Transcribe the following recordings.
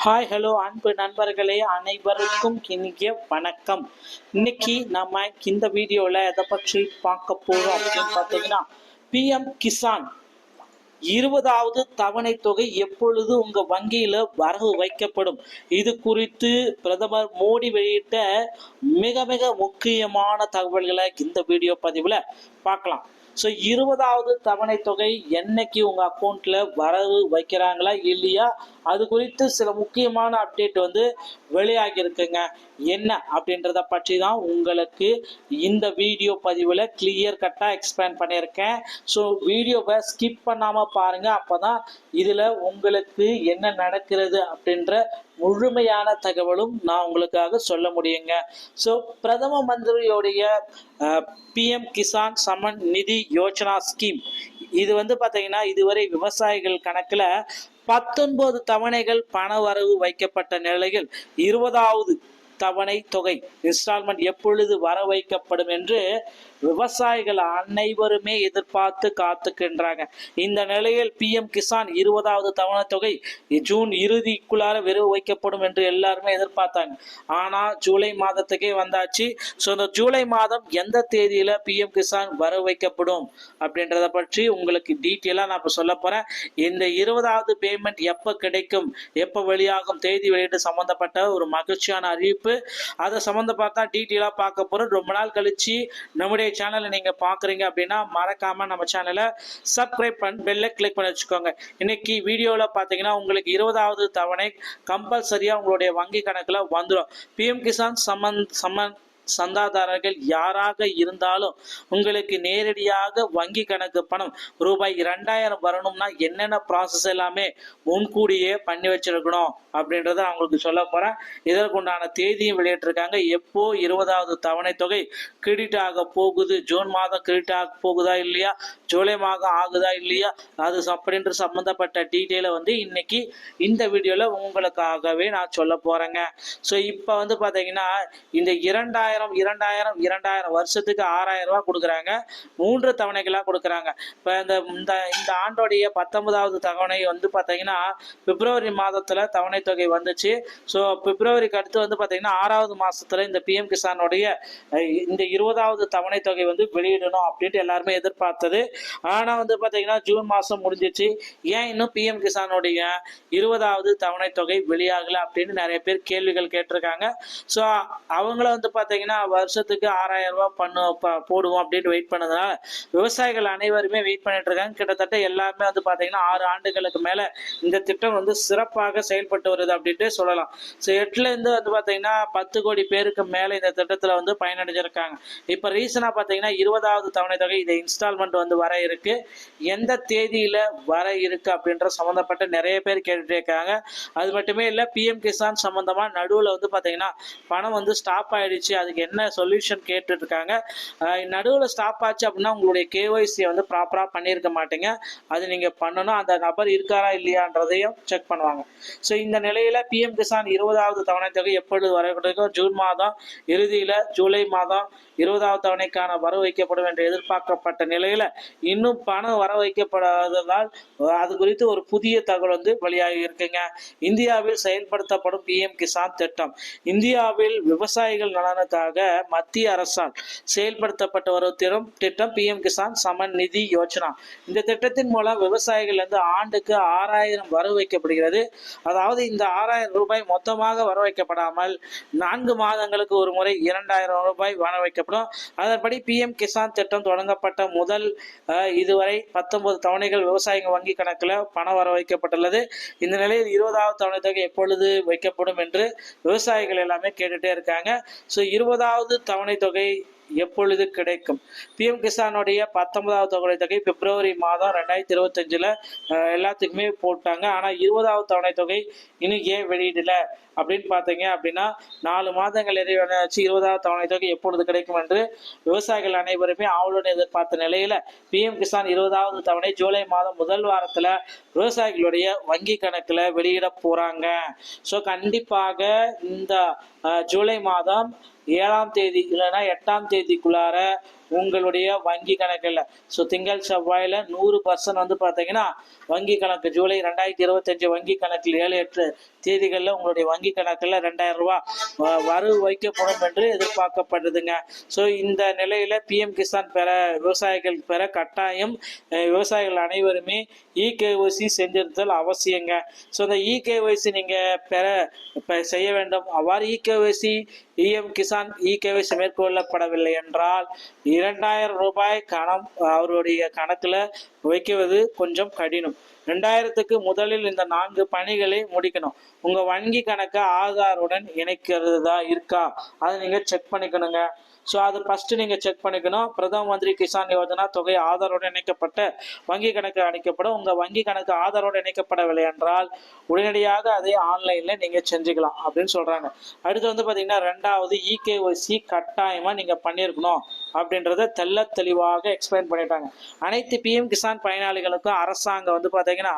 Hi hello அன்பு நண்பர்களே, அனைவருக்கும் இனிய வணக்கம். இன்னைக்கு நம்ம இந்த வீடியோவில் எதை பற்றி பார்க்க போகிறோம் அப்படின்னு பார்த்தீங்கன்னா, பிஎம் கிசான் 20வது தவணை தொகை எப்பொழுது உங்கள் வங்கியில் வரவு வைக்கப்படும், இது குறித்து பிரதமர் மோடி வெளியிட்ட மிக மிக முக்கியமான தகவல்களை இந்த வீடியோ பதிவில் பார்க்கலாம். ஸோ 20வது தவணை தொகை என்னைக்கு உங்கள் அக்கௌண்ட்டில் வரவு வைக்கிறாங்களா இல்லையா, அது குறித்து சில முக்கியமான அப்டேட் வெளியாகி இருக்குங்க. என்ன அப்படின்றத பற்றி தான் உங்களுக்கு இந்த வீடியோ பதிவில் கிளியர் கட்டாக எக்ஸ்பிளைன் பண்ணியிருக்கேன். ஸோ வீடியோவை ஸ்கிப் பண்ணாமல் பாருங்கள், அப்போ தான் இதில் உங்களுக்கு என்ன நடக்கிறது அப்படின்ற முழுமையான தகவலும் நான் உங்களுக்காக சொல்ல முடியுங்க. ஸோ பிரதம மந்திரியோடைய பிஎம் கிசான் சம்மன் நிதி யோஜனா ஸ்கீம் இது பார்த்தீங்கன்னா, இதுவரை விவசாயிகள் கணக்கில் 19 தவணைகள் பண வரவு வைக்கப்பட்ட நிலையில் 20வது தவணை தொகை இன்ஸ்டால்மெண்ட் எப்பொழுது வர வைக்கப்படும் என்று விவசாயிகள் அனைவருமே எதிர்பார்த்து காத்துக்கின்றாங்க. இந்த நிலையில் பிஎம் கிசான் 20வது தவணை தொகை ஜூன் இறுதிக்குள்ளார வரவு வைக்கப்படும் என்று எல்லாருமே எதிர்பார்த்தாங்க. ஆனால் ஜூலை மாதத்துக்கே வந்தாச்சு. ஸோ இந்த ஜூலை மாதம் எந்த தேதியில் பிஎம் கிசான் வரவு வைக்கப்படும் அப்படின்றத பற்றி உங்களுக்கு டீட்டெயிலாக நான் இப்போ சொல்ல போகிறேன். இந்த 20வது பேமெண்ட் எப்போ கிடைக்கும், எப்போ வெளியாகும், தேதி வெளியீடு சம்மந்தப்பட்ட ஒரு மகிழ்ச்சியான அறிவிப்பு, அதை சம்மந்தப்பட்ட டீட்டெயிலாக பார்க்க போகிறோம். ரொம்ப நாள் கழிச்சு நம்முடைய சேனலை நீங்கள் பார்க்குறீங்க அப்படின்னா மறக்காமல் நம்ம சேனலை சப்ஸ்கிரைப் பண்ணி பெல்லை கிளிக் பண்ணி வச்சுக்கோங்க. இன்னைக்கு வீடியோவில் பார்த்தீங்கன்னா உங்களுக்கு 20வது தவணை கம்பல்சரியாக உங்களுடைய வங்கி கணக்கில் வந்துடும். பிஎம் கிசான் சம்மன் சந்தாதாரர்கள் யாராக இருந்தாலும் உங்களுக்கு நேரடியாக வங்கி கணக்கு பணம் ரூபாய் 2000 வரணும்னா என்னென்ன ப்ராசஸ் எல்லாமே முன்கூடியே பண்ணி வச்சிருக்கணும் அப்படின்றத நான் உங்களுக்கு சொல்ல போகிறேன். இதற்குண்டான தேதியும் வெளியிட்டிருக்காங்க. எப்போ 20வது தவணை தொகை கிரெடிட் ஆக போகுது, ஜூன் மாதம் கிரெடிட் ஆக போகுதா இல்லையா, ஜூலை மாதம் ஆகுதா இல்லையா, அது அப்படின்ற சம்மந்தப்பட்ட டீட்டெயிலை இன்னைக்கு இந்த வீடியோவில் உங்களுக்காகவே நான் சொல்ல போகிறேங்க. ஸோ இப்போ பார்த்தீங்கன்னா இந்த 2000 வருஷத்துக்கு 6000 ரூபா கொடுக்குறாங்க. 3 தவணைகளாக கொடுக்குறாங்க. இப்போ இந்த ஆண்டோடைய 19வது தவணை பார்த்தீங்கன்னா பிப்ரவரி மாதத்தில் தவணை தொகை வந்துச்சு. ஸோ பிப்ரவரிக்கு அடுத்து பார்த்தீங்கன்னா 6வது மாதத்தில் இந்த பிஎம் கிசானுடைய இந்த 20வது தவணை தொகை வெளியிடணும் அப்படின்ட்டு எல்லாருமே எதிர்பார்த்தது. ஆனால் பார்த்தீங்கன்னா ஜூன் மாதம் முடிஞ்சிச்சு. ஏன் இன்னும் பிஎம் கிசானுடைய 20வது தவணை தொகை வெளியாகலை அப்படின்னு நிறைய பேர் கேள்விகள் கேட்டிருக்காங்க. ஸோ அவங்கள பார்த்தீங்கன்னா வருஷத்துக்கு 6000 ரூபாய் போடுவோம் அப்படின்னு வெயிட் பண்ணதுனால விவசாயிகள் அனைவருமே வெயிட் பண்ணிட்டு இருக்காங்க. கிட்டத்தட்ட எல்லாருமே பார்த்தீங்கன்னா 6 ஆண்டுகளுக்கு மேலே இந்த திட்டம் சிறப்பாக செயல்பட்டு வருது அப்படின்ட்டு சொல்லலாம். ஸோ 8லேருந்து பார்த்தீங்கன்னா 10 கோடி பேருக்கு மேலே இந்த திட்டத்தில் பயனடைஞ்சிருக்காங்க. இப்போ ரீசனாக பார்த்தீங்கன்னா 20வது தவணை தொகை இந்த இன்ஸ்டால்மெண்ட் வர இருக்கு, எந்த தேதியில் வர இருக்கு அப்படின்ற சம்மந்தப்பட்ட நிறைய பேர் கேட்டுட்டு இருக்காங்க. அது மட்டுமே இல்லை, பிஎம் கிசான் சம்மந்தமாக நடுவில் பார்த்தீங்கன்னா பணம் ஸ்டாப் ஆயிடுச்சு, அதுக்கு என்ன சொல்யூஷன் கேட்டுட்டு இருக்காங்க. நடுவில் ஸ்டாப் ஆச்சு அப்படின்னா உங்களுடைய கேஒய்சியை ப்ராப்பராக பண்ணியிருக்க மாட்டீங்க, அது நீங்கள் பண்ணணும். அந்த நபர் இருக்காரா இல்லையான்றதையும் செக் பண்ணுவாங்க. ஸோ இந்த நிலையில் பிஎம் கிசான் 20வது தவணை தொகை எப்பொழுது வர கிடைக்கும், ஜூன் மாதம் இறுதியில் ஜூலை மாதம் 20வது தவணைக்கான வரவு வைக்கப்படும் என்று எதிர்பார்க்கப்பட்ட நிலையில் இன்னும் பணம் வர வைக்கப்படாததால் அது குறித்து ஒரு புதிய தகவல் வெளியாகி இருக்குங்க. இந்தியாவில் செயல்படுத்தப்படும் பிஎம் கிசான் திட்டம் இந்தியாவில் விவசாயிகள் நலனுக்காக மத்திய அரசால் செயல்படுத்தப்பட்ட ஒரு திட்டம் பிஎம் கிசான் சம்மன் நிதி யோஜனா. இந்த திட்டத்தின் மூலம் விவசாயிகள் ஆண்டுக்கு 6000 வரவு வைக்கப்படுகிறது. அதாவது இந்த 6000 ரூபாய் மொத்தமாக வர வைக்கப்படாமல் 4 மாதங்களுக்கு ஒரு முறை 2000 ரூபாய் வர வைக்கப்படும். அதன்படி பிஎம் கிசான் திட்டம் தொடங்கப்பட்ட முதல் இதுவரை 19 தவணைகள் விவசாயிகள் வங்கி கணக்கில் பணம் வர வைக்கப்பட்டுள்ளது. இந்த நிலையில் 20வது தவணை தொகை எப்பொழுது வைக்கப்படும் என்று விவசாயிகள் எல்லாமே கேட்டுட்டே இருக்காங்க. ஸோ 20வது தவணை தொகை எப்பொழுது கிடைக்கும், பிஎம் கிசானுடைய 19வது தவணை தொகை பிப்ரவரி மாதம் 2025 எல்லாத்துக்குமே போட்டாங்க. ஆனால் 20வது தவணை தொகை இன்னும் ஏன் வெளியிடல அப்படின்னு பார்த்தீங்க அப்படின்னா 4 மாதங்கள் நிறைவடைச்சு 20வது தவணை தொகை எப்பொழுது கிடைக்கும் என்று விவசாயிகள் அனைவருமே ஆவலுடன் எதிர்பார்த்த நிலையில் பிஎம் கிசான் 20வது தவணை ஜூலை மாதம் முதல் வாரத்தில் விவசாயிகளுடைய வங்கி கணக்கில் வெளியிட போகிறாங்க. ஸோ கண்டிப்பாக இந்த ஜூலை மாதம் 7ஆம் தேதி இல்லைன்னா 8ஆம் தேதிக்குள்ளார உங்களுடைய வங்கி கணக்கில். ஸோ திங்கள் செவ்வாயில் 100% வந்து பார்த்தீங்கன்னா வங்கி கணக்கு ஜூலை 2025 வங்கி கணக்கில் 7-8 தேதிகளில் உங்களுடைய வங்கி கணக்கில் 2000 ரூபா வரவு வைக்கப்படும் என்று எதிர்பார்க்கப்படுதுங்க. ஸோ இந்த நிலையில் பிஎம் கிசான் பெற விவசாயிகள் பெற கட்டாயம் விவசாயிகள் அனைவருமே இகேஒய்சி செஞ்சிருத்தல் அவசியங்க. ஸோ இந்த இகேஒய்சி நீங்கள் செய்ய வேண்டும். அவ்வாறு இகேஒய்சி பிஎம் கிசான் இகேஒய்சி மேற்கொள்ளப்படவில்லை என்றால் 2000 ரூபாய் அவருடைய கணக்கில் வைக்குவது கொஞ்சம் கடினம். 2000க்கு முதலில் இந்த 4 பணிகளை முடிக்கணும். உங்கள் வங்கி கணக்கை ஆதாருடன் இணைக்கிறதா இருக்கா அதை நீங்கள் செக் பண்ணிக்கணுங்க. ஸோ அது ஃபஸ்ட்டு நீங்கள் செக் பண்ணிக்கணும். பிரதம மந்திரி கிசான் யோஜனா தொகை ஆதாரோடு இணைக்கப்பட்ட வங்கி கணக்கு அணைக்கப்படும். உங்கள் வங்கி கணக்கு ஆதாரோடு இணைக்கப்படவில்லை என்றால் உடனடியாக அதை ஆன்லைனில் நீங்கள் செஞ்சுக்கலாம் அப்படின்னு சொல்கிறாங்க. அடுத்து வந்து பார்த்தீங்கன்னா 2வது இகேஒய்சி கட்டாயமாக நீங்கள் பண்ணியிருக்கணும் அப்படின்றத தெளிவாக எக்ஸ்பிளைன் பண்ணிட்டாங்க. அனைத்து பிஎம் கிசான் பயனாளிகளுக்கும் அரசாங்கம் வந்து பார்த்தீங்கன்னா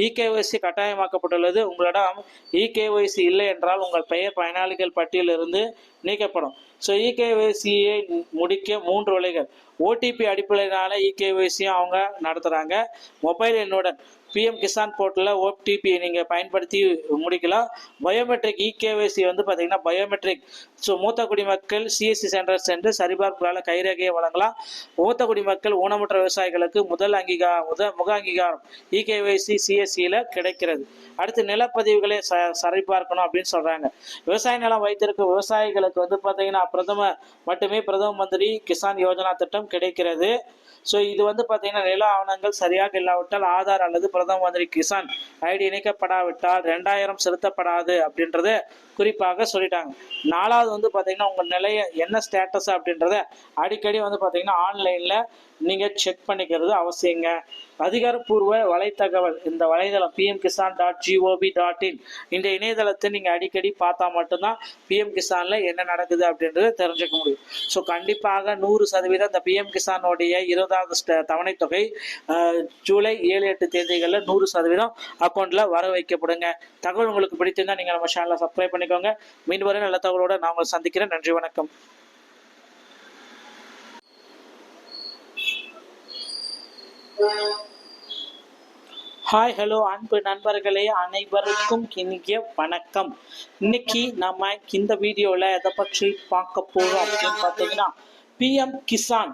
இகேஒய்சி கட்டாயமாக்கப்பட்டுள்ளது. உங்களிடம் இகேஒய்சி இல்லை என்றால் உங்கள் பெயர் பயனாளிகள் பட்டியலிருந்து நீக்கப்படும். ஸோ இகேஒய்சியை முடிக்க 3 வழிகள். ஓடிபி அடிப்படையிலான இகேஒய்சியும் அவங்க நடத்துகிறாங்க. மொபைல் எண்ணுடன் பிஎம் கிசான் போர்ட்டலில் ஓடிபி நீங்கள் பயன்படுத்தி முடிக்கலாம். பயோமெட்ரிக் இகேஒய்சி வந்து பார்த்தீங்கன்னா பயோமெட்ரிக். ஸோ மூத்த குடிமக்கள் சிஎஸ்சி சென்டர் சென்று சரிபார்ப்புகளால் கைரேகையை வழங்கலாம். மூத்த குடிமக்கள் ஊனமுற்ற விவசாயிகளுக்கு முதல் முக அங்கீகாரம் இகேஒய்சி சிஎஸ்சியில் கிடைக்கிறது. அடுத்து நிலப்பதிவுகளை சரிபார்க்கணும் அப்படின்னு சொல்கிறாங்க. விவசாய நிலம் வைத்திருக்கும் விவசாயிகளுக்கு வந்து பார்த்தீங்கன்னா பிரதம மந்திரி கிசான் யோஜனா திட்டம் கிடைக்கிறது. ஸோ இது வந்து பார்த்தீங்கன்னா நில ஆவணங்கள் சரியாக இல்லாவிட்டால் ஆதார் அல்லது பிரதம மந்திரி கிசான் ஐடி இணைக்கப்படாவிட்டால் 2000 செலுத்தப்படாது அப்படின்றத குறிப்பாக சொல்லிட்டாங்க. 4வது வந்து பார்த்தீங்கன்னா உங்கள் நிலைய என்ன ஸ்டேட்டஸ் அப்படின்றத அடிக்கடி வந்து பார்த்தீங்கன்னா ஆன்லைனில் நீங்கள் செக் பண்ணிக்கிறது அவசியங்க. அதிகாரப்பூர்வ வலைத்தகவல் இந்த வலைதளம் pmkisan.gov.in இந்த இணையதளத்தை நீங்கள் அடிக்கடி பார்த்தா மட்டும்தான் பிஎம் கிசானில் என்ன நடக்குது அப்படின்றத தெரிஞ்சுக்க முடியும். ஸோ கண்டிப்பாக 100% இந்த பிஎம் கிசானுடைய 20வது தவணை தொகை ஜூலை 7-8 தேதிகளில் 100% அக்கௌண்ட்டில் வர வைக்கப்படுங்க. தகவல் உங்களுக்கு பிடித்திருந்தால் நீங்கள் நம்ம சேனலை சப்ஸ்கிரைப் பண்ணிக்கோங்க. மீண்டும் வரை நல்ல தகவலோடு நான் உங்களை சந்திக்கிறேன். நன்றி, வணக்கம். ஹாய் ஹலோ அன்பு நண்பர்களே, அனைவருக்கும் இனிய வணக்கம். இன்னைக்கு நம்ம இந்த வீடியோவில் எதை பற்றி பார்க்க போகிறோம் அப்படின்னு பார்த்தீங்கன்னா பிஎம் கிசான்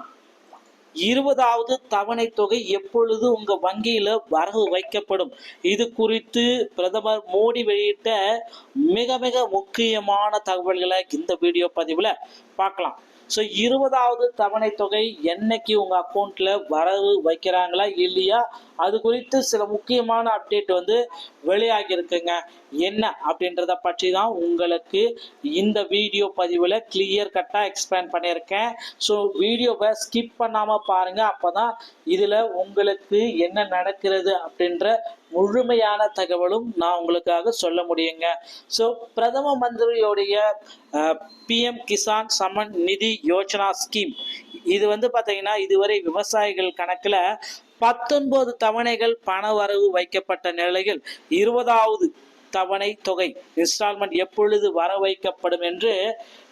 20வது தவணை தொகை எப்பொழுது உங்க வங்கியில வரவு வைக்கப்படும், இது குறித்து பிரதமர் மோடி வெளியிட்ட மிக மிக முக்கியமான தகவல்களை இந்த வீடியோ பதிவில் பார்க்கலாம். ஸோ 20வது தவணை தொகை என்னைக்கு உங்கள் அக்கௌண்ட்டில் வரவு வைக்கிறாங்களா இல்லையா, அது குறித்து சில முக்கியமான அப்டேட் வந்து வெளியாகியிருக்குங்க. என்ன அப்படின்றத பற்றி தான் உங்களுக்கு இந்த வீடியோ பதிவில் கிளியர் கட்டாக எக்ஸ்பிளைன் பண்ணியிருக்கேன். ஸோ வீடியோவை ஸ்கிப் பண்ணாமல் பாருங்கள். அப்போ தான் இதில் உங்களுக்கு என்ன நடக்கிறது அப்படின்ற முழுமையான தகவலும் நான் உங்களுக்காக சொல்ல முடியுங்க. ஸோ பிரதம மந்திரியோடைய பிஎம் கிசான் சம்மன் நிதி யோஜனா ஸ்கீம் இது வந்து பார்த்தீங்கன்னா இதுவரை விவசாயிகள் கணக்கில் 19 தவணைகள் பண வரவு வைக்கப்பட்ட நிலையில் 20வது தவணை தொகை இன்ஸ்டால்மெண்ட் எப்பொழுது வர வைக்கப்படும் என்று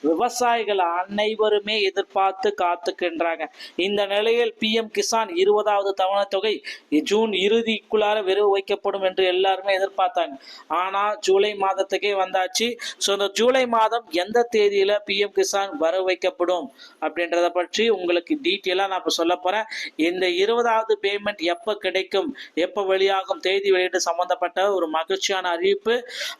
விவசாயிகள் அனைவருமே எதிர்பார்த்து காத்துக்கின்றாங்க. இந்த நிலையில் பிஎம் கிசான் 20வது தவணை தொகை ஜூன் இறுதிக்குள்ளார வரவு வைக்கப்படும் என்று எல்லாருமே எதிர்பார்த்தாங்க. ஆனால் ஜூலை மாதத்துக்கே வந்தாச்சு. ஸோ இந்த ஜூலை மாதம் எந்த தேதியில் பிஎம் கிசான் வரவு வைக்கப்படும் அப்படின்றத பற்றி உங்களுக்கு டீட்டெயிலாக நான் இப்போ சொல்ல போகிறேன். இந்த 20வது பேமெண்ட் எப்போ கிடைக்கும், எப்போ வெளியாகும், தேதி வெளியீட்டு சம்மந்தப்பட்ட ஒரு மகிழ்ச்சியான அறிவிப்பு,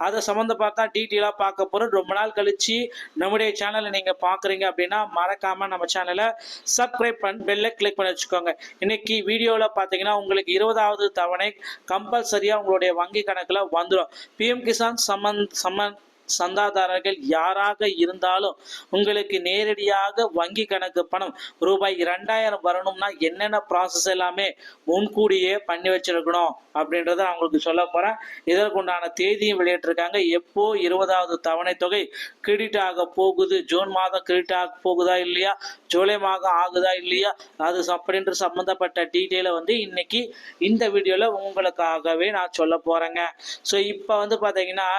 அதை சம்மந்தப்பட்ட டீட்டெயிலாக பார்க்க போகிறோம். ரொம்ப நாள் கழிச்சு நம்முடைய சேனலை நீங்க பாக்குறீங்க அப்படின்னா மறக்காம நம்ம சேனலை சப்ஸ்கிரைப் பண்ணி பெல்லை கிளிக் பண்ணி வச்சுக்கோங்க. இன்னைக்கு வீடியோவில் பார்த்தீங்கன்னா உங்களுக்கு 20வது தவணை கம்பல்சரியா உங்களுடைய வங்கி கணக்குல வந்துடும். பிஎம் கிசான் சந்தாதாரர்கள் யாராக இருந்தாலும் உங்களுக்கு நேரடியாக வங்கி கணக்கு பணம் ரூபாய் 2000 வரணும்னா என்னென்ன ப்ராசஸ் எல்லாமே முன்கூடியே பண்ணி வச்சிருக்கணும் அப்படின்றத நான் உங்களுக்கு சொல்ல போறேன். இதற்குண்டான தேதியும் வெளியிட்டிருக்காங்க. எப்போ 20வது தவணை தொகை கிரெடிட் ஆக போகுது, ஜூன் மாதம் கிரெடிட் ஆக போகுதா இல்லையா, ஜூலை மாதம் ஆகுதா இல்லையா, அது அப்படின்ற சம்பந்தப்பட்ட டீட்டெயிலை வந்து இன்னைக்கு இந்த வீடியோல உங்களுக்காகவே நான் சொல்ல போறேங்க. ஸோ இப்போ வந்து பார்த்தீங்கன்னா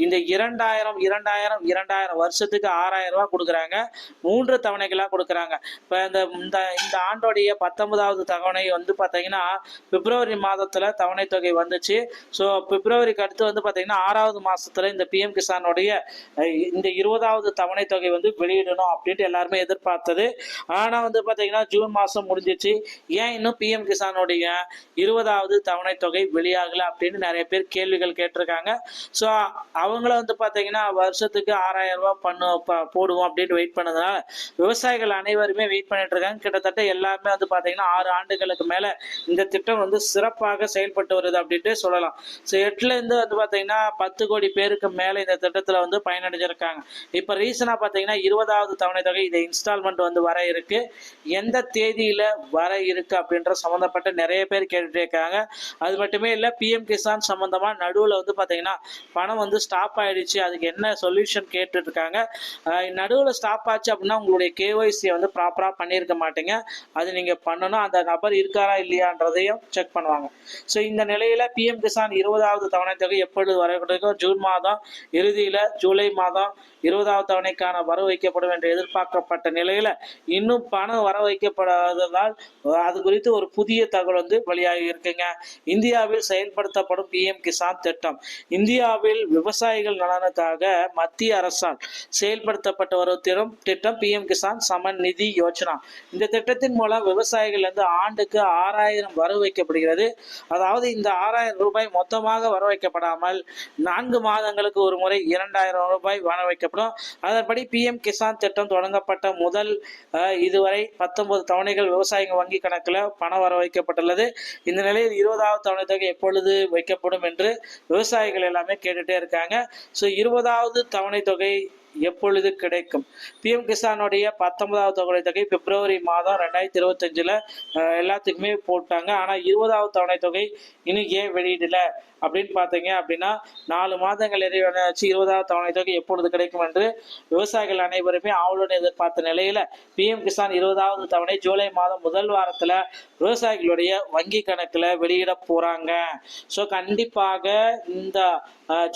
இந்த 2000 2000 2000 2000 வருஷத்துக்கு 6000 ரூபாய் கொடுக்குறாங்க. 3 தவணைகளாக கொடுக்குறாங்க. இப்போ இந்த இந்த இந்த ஆண்டோடைய 19வது தவணை வந்து பார்த்தீங்கன்னா பிப்ரவரி மாதத்தில் தவணை தொகை வந்துச்சு. ஸோ பிப்ரவரிக்கு அடுத்து வந்து பார்த்தீங்கன்னா 6வது மாதத்தில் இந்த பிஎம் கிசானுடைய இந்த 20வது தவணை தொகை வந்து வெளியிடணும் அப்படின்ட்டு எல்லாருமே எதிர்பார்த்தது. ஆனால் வந்து பார்த்தீங்கன்னா ஜூன் மாதம் முடிஞ்சிச்சு. ஏன் இன்னும் பிஎம் கிசானுடைய 20வது தவணை தொகை வெளியாகலை அப்படின்னு நிறைய பேர் கேள்விகள் கேட்டிருக்காங்க. ஸோ அவங்கள வந்து பார்த்தீங்கன்னா வருஷத்துக்கு 6000 ரூபாய் போடுவோம் அப்படின்ட்டு வெயிட் பண்ணதுனால விவசாயிகள் அனைவருமே வெயிட் பண்ணிட்டு இருக்காங்க. கிட்டத்தட்ட எல்லாருமே வந்து பார்த்தீங்கன்னா 6 ஆண்டுகளுக்கு மேலே இந்த திட்டம் வந்து சிறப்பாக செயல்பட்டு வருது அப்படின்ட்டு சொல்லலாம். ஸோ 8லேருந்து வந்து பார்த்தீங்கன்னா 10 கோடி பேருக்கு மேலே இந்த திட்டத்தில் வந்து பயனடைஞ்சிருக்காங்க. இப்போ ரீசனாக பார்த்தீங்கன்னா 20வது தவணை தொகை இந்த இன்ஸ்டால்மெண்ட் வந்து வர இருக்கு. எந்த தேதியில் வர இருக்கு அப்படின்ற சம்மந்தப்பட்ட நிறைய பேர் கேட்டுட்டே இருக்காங்க. அது மட்டுமே இல்லை, பிஎம் கிசான் சம்மந்தமாக நடுவில் வந்து பார்த்தீங்கன்னா பணம் வந்து ஸ்டாப் ஆயிடுச்சு. அதுக்கு என்ன சொல்யூஷன் கேட்டுட்டு இருக்காங்க. நடுவில் ஸ்டாப் ஆச்சு அப்படின்னா உங்களுடைய கேஒய்சியை வந்து ப்ராப்பராக பண்ணியிருக்க மாட்டீங்க. அது நீங்கள் பண்ணணும். அந்த நபர் இருக்காரா இல்லையான்றதையும் செக் பண்ணுவாங்க. ஸோ இந்த நிலையில் பிஎம் கிசான் 20வது தவணை தொகை எப்பொழுது வரக்கூடும்? ஜூன் மாதம் இறுதியில் ஜூலை மாதம் 20வது தவணைக்கான வரவு வைக்கப்படும் என்று எதிர்பார்க்கப்பட்ட நிலையில் இன்னும் பணம் வர வைக்கப்படாததால் அது குறித்து ஒரு புதிய தகவல் வந்து வெளியாகி இருக்குங்க. இந்தியாவில் செயல்படுத்தப்படும் பிஎம் கிசான் திட்டம் இந்தியாவில் விவசாயிகள் நலனுக்காக மத்திய அரசால் செயல்படுத்தப்பட்டு வரும் திட்டம் பிஎம் கிசான் சமன் நிதி யோஜனா. இந்த திட்டத்தின் மூலம் விவசாயிகள் வந்து ஆண்டுக்கு 6000 வரவு வைக்கப்படுகிறது. அதாவது இந்த 6000 ரூபாய் மொத்தமாக வர வைக்கப்படாமல் 4 மாதங்களுக்கு ஒரு முறை 2000 ரூபாய் வர வைக்கப்படும். அதன்படி பிஎம் கிசான் திட்டம் தொடங்கப்பட்ட முதல் இதுவரை 19 தவணைகள் விவசாயிகள் வங்கி கணக்கில் பணம் வர வைக்கப்பட்டுள்ளது. இந்த நிலையில் 20வது தவணை தொகை எப்பொழுது வைக்கப்படும் என்று விவசாயிகள் எல்லாமே கேட்டுட்டே இருக்காங்க. ஸோ 20வது தவணை தொகை எப்பொழுது கிடைக்கும்? பிஎம் கிசானுடைய 19வது தவணை தொகை பிப்ரவரி மாதம் 2025 எல்லாத்துக்குமே போட்டாங்க. ஆனால் 20வது தவணை தொகை இன்னும் ஏன் வெளியிடல அப்படின்னு பார்த்தீங்க அப்படின்னா 4 மாதங்கள் நிறைவடைச்சு 20வது தவணை தொகை எப்பொழுது கிடைக்கும் என்று விவசாயிகள் அனைவருமே ஆவலுடன் எதிர்பார்த்த நிலையில பிஎம் கிசான் 20வது தவணை ஜூலை மாதம் முதல் வாரத்தில் விவசாயிகளுடைய வங்கி கணக்கில் வெளியிட போறாங்க. ஸோ கண்டிப்பாக இந்த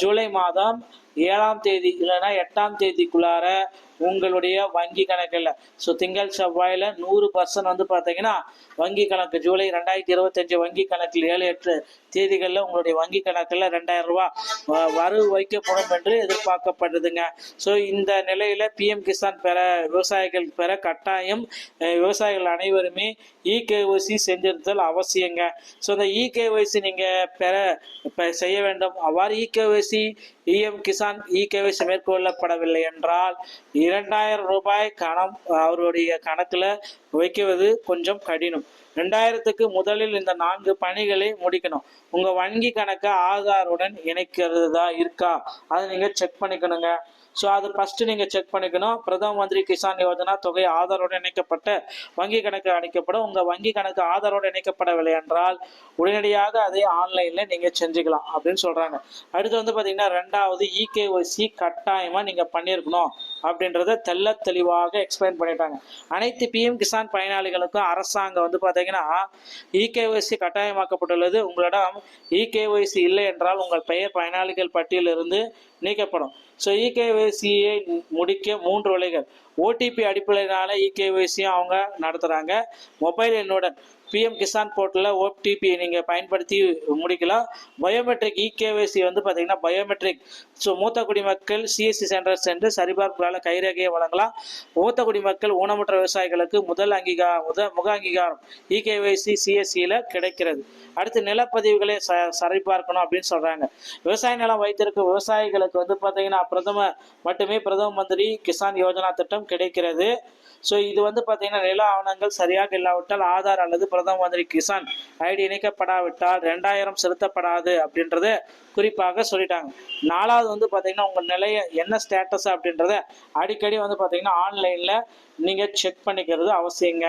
ஜூலை மாதம் 7ஆம் தேதி இல்லைன்னா 8ஆம் தேதிக்குள்ளார உங்களுடைய வங்கி கணக்கில் ஸோ திங்கள் செவ்வாயில் 100% வந்து பார்த்தீங்கன்னா வங்கி கணக்கு ஜூலை 2025 வங்கி கணக்கில் 7-8 தேதிகளில் உங்களுடைய வங்கி கணக்கில் 2000 ரூபாய் வரவு வைக்கப்படும் என்று எதிர்பார்க்கப்படுதுங்க. ஸோ இந்த நிலையில் பிஎம் கிசான் விவசாயிகள் பெற கட்டாயம் விவசாயிகள் அனைவருமே இகேஒய்சி செஞ்சிருத்தல் அவசியங்க. ஸோ இந்த இகேஒய்சி நீங்கள் செய்ய வேண்டும். அவ்வாறு இகேஒய்சி பிஎம் கிசான் இகேஒய்சி மேற்கொள்ளப்படவில்லை என்றால் 2000 ரூபாய் அவருடைய கணக்கில் வைக்குவது கொஞ்சம் கடினம். 2000க்கு முதலில் இந்த 4 பணிகளை முடிக்கணும். உங்க வங்கி கணக்கை ஆதாருடன் இணைக்கிறதா இருக்கா அதை நீங்க செக் பண்ணிக்கணுங்க. ஸோ அது ஃபர்ஸ்ட் நீங்க செக் பண்ணிக்கணும். பிரதம மந்திரி கிசான் யோஜனா தொகை ஆதாரோடு இணைக்கப்பட்ட வங்கி கணக்கு அணைக்கப்படும். உங்க வங்கி கணக்கு ஆதாரோடு இணைக்கப்படவில்லை என்றால் உடனடியாக அதை ஆன்லைன்ல நீங்க செஞ்சுக்கலாம் அப்படின்னு சொல்றாங்க. அடுத்து வந்து பாத்தீங்கன்னா 2வது இகேஒய்சி கட்டாயமா நீங்க பண்ணியிருக்கணும் அப்படின்றத தெளிவாக எக்ஸ்பிளைன் பண்ணிட்டாங்க. அனைத்து பிஎம் கிசான் பயனாளிகளுக்கும் அரசாங்கம் வந்து பாத்தீங்கன்னா இகேஒய்சி கட்டாயமாக்கப்பட்டுள்ளது. உங்களிடம் இகேஒய்சி இல்லை என்றால் உங்கள் பெயர் பயனாளிகள் பட்டியலிருந்து நீக்கப்படும். ஸோ இகேஒய்சியை முடிக்க 3 வழிகள். ஓடிபி அடிப்படையிலான இகேஒய்சியும் அவங்க நடத்துகிறாங்க. மொபைல் எண்ணுடன் பிஎம் கிசான் போர்ட்டலில் ஓடிபி நீங்கள் பயன்படுத்தி முடிக்கலாம். பயோமெட்ரிக் இகேஒய்சி வந்து பார்த்தீங்கன்னா பயோமெட்ரிக். ஸோ மூத்த குடிமக்கள் சிஎஸ்சி சென்டர் சென்று சரிபார்ப்புகளால் கைரேகையை வழங்கலாம். மூத்த குடிமக்கள் ஊனமுற்ற விவசாயிகளுக்கு முதல் முக அங்கீகாரம் இகேஒய்சி சிஎஸ்சியில் கிடைக்கிறது. அடுத்து நிலப்பதிவுகளை சரிபார்க்கணும் அப்படின்னு சொல்கிறாங்க. விவசாய நிலம் வைத்திருக்கும் விவசாயிகளுக்கு வந்து பார்த்தீங்கன்னா பிரதம மந்திரி கிசான் யோஜனா திட்டம் கிடைக்கிறது. ஸோ இது வந்து பார்த்தீங்கன்னா நில ஆவணங்கள் சரியாக இல்லாவிட்டால் ஆதார் அல்லது பிரதம மந்திரி கிசான் ஐடி இணைக்கப்படாவிட்டால் 2000 செலுத்தப்படாது அப்படின்றத குறிப்பாக சொல்லிட்டாங்க. 4வது வந்து பார்த்தீங்கன்னா உங்கள் நிலைய என்ன ஸ்டேட்டஸ் அப்படின்றத அடிக்கடி வந்து பார்த்தீங்கன்னா ஆன்லைனில் நீங்கள் செக் பண்ணிக்கிறது அவசியங்க.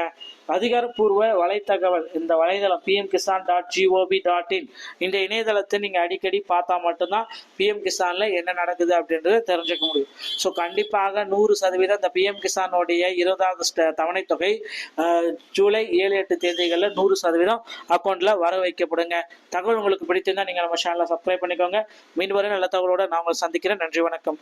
அதிகாரப்பூர்வ வலைத்தகவல் இந்த வலைதளம் pmkisan.gov.in இந்த இணையதளத்தை நீங்கள் அடிக்கடி பார்த்தா மட்டும்தான் பிஎம் கிசானில் என்ன நடக்குது அப்படின்றத தெரிஞ்சுக்க முடியும். ஸோ கண்டிப்பாக 100% இந்த பிஎம் கிசானுடைய 20வது தவணை தொகை ஜூலை 7-8 தேதிகளில் 100% அக்கௌண்ட்டில் வர வைக்கப்படுங்க. தகவல் உங்களுக்கு பிடித்திருந்தால் நீங்கள் நம்ம சேனலை சப்ஸ்கிரைப் பண்ணிக்கோங்க. மீண்டும் வரை நல்ல தகவலோடு நான் உங்களை சந்திக்கிறேன். நன்றி, வணக்கம்.